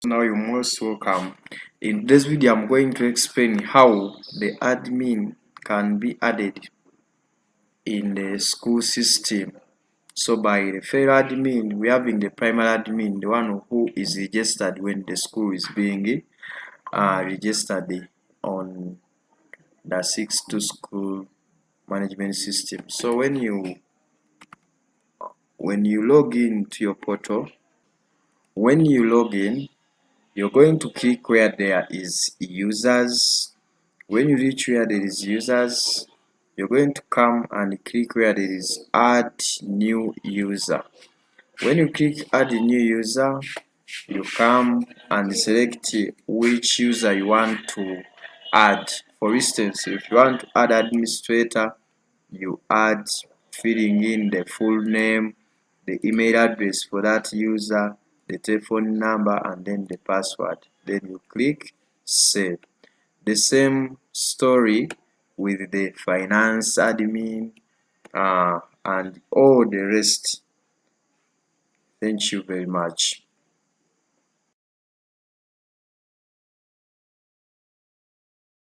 Now you're most welcome. In this video, I'm going to explain how the admin can be added in the school system. So by the fair admin, we having the primary admin, the one who is registered when the school is being registered on the SixTwo School Management System. So when you log in to your portal, when you log in, you're going to click where there is users. When you reach where there is users, you're going to come and click where there is add new user. When you click add new user, you come and select which user you want to add. For instance, if you want to add administrator, you add, filling in the full name, the email address for that user, the telephone number, and then the password. Then you click save. The same story with the finance admin and all the rest. Thank you very much.